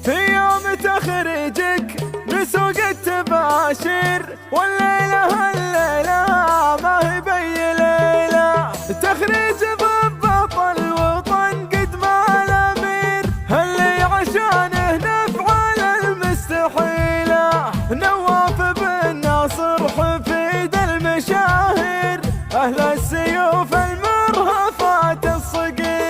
في يوم تخريجك نسوق التباشير، والليلة هالليلة ما هي بي ليلة، تخريج ضباط الوطن قد ما الأمير اللي عشانه نفعل المستحيلة، نواف بن ناصر حفيد المشاهير، أهل السيوف المرهفات الصقيلة.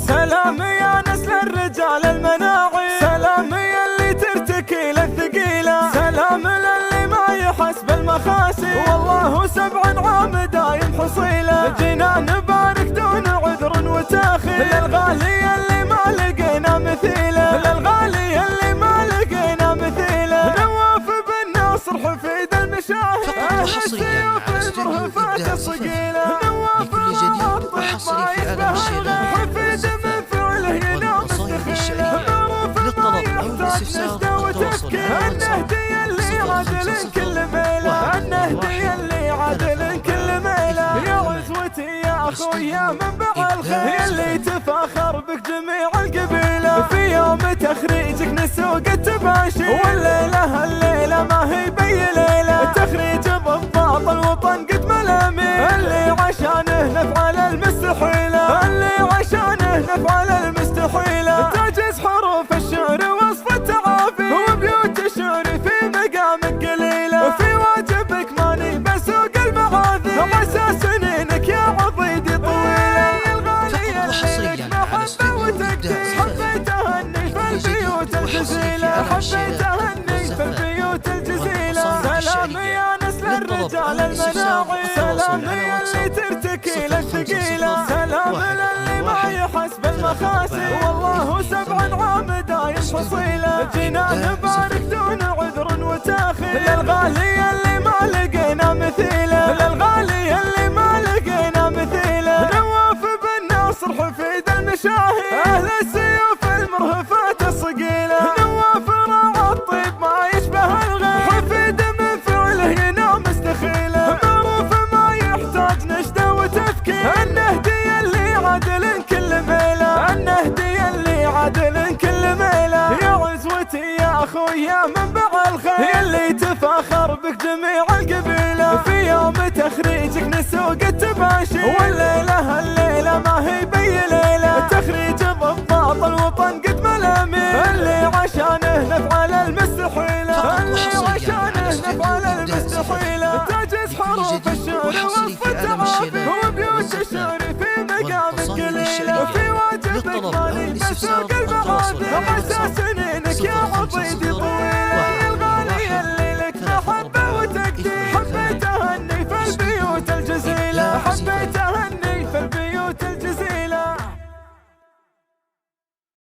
سلام يا نسل الرجال المناعي، سلام يلي ترتكي للثقيلة، سلام للي ما يحس بالمخاسي، والله 7 عام دايم حصيلة، جينا نبارك دون عذر وتاخير، للغالي اللي ما لقينا مثيله، للغالي اللي ما لقينا مثيله، نواف بن ناصر حفيد المشاهير، أهل السيوف المرهفات الصقيلة، نواف الطيب ما يشبه حفيد من فعله ينام مستخيله، معروف ما يحتاج نشدة وتفكير، النهدي اللي عادل كل ميله، النهدي اللي عادل كل ميله، يا عزوتي يا اخويا منبع الخير، اللي تفاخر بك جميع القبيله، في يوم تخريجك نسوق التباشير، والليله الليله ما هي بي ليله، تخريج ضباط الوطن قد ما الأمير اللي عشانه نفعل المستحيله، اللي عشانه نفعل المستحيله، تعجز حروف الشعر وصف التعافي، وبيوت الشعر في مقامك قليله، في واجبك ماني بسوق المعاذير، عسى سنينك يا عضيدي طويله، الغالي اللي محبه وتقدير، حبيت اهني في البيوت الجزيله، حبيت اهني في البيوت الجزيله، سلام يا نسل الرجال المناعي، سلام يلي ترتكي للثقيله، سلام للي ما يحس بالمخاسي، والله 7 عام دايم فصيله، جينا نبارك دون عذر وتاخير، للغالي اللي ما لقينا مثيله، للغالي اللي ما لقينا مثيله، نواف بن ناصر حفيد المشاهير، أهل السيوف المرهفات الصقيلة، نواف راعى الطيب ما يشبه الغير، حفيد من فعله ينام مستخيله، معروف ما يحتاج نشدة وتفكير، النهدي اللي عادل كل ميله، النهدي اللي عادل كل ميله، يا عزوتي يا اخويا منبع الخير، اللي تفاخر بك جميع القبيله، في يوم تخريجك نسوق التباشير، والليله الليله ما هي بي ليله، تخريج ضباط الوطن قد ما الأمير اللي عشانه نفعل المستحيله، اللي عشانه نفعل المستحيله، تعجز حروف الشعر وصف التعافي، وبيوت الشعر في مقامك قليله، في واجبك ماني بسوق المعاذير، عسى سنينك يا عضيدي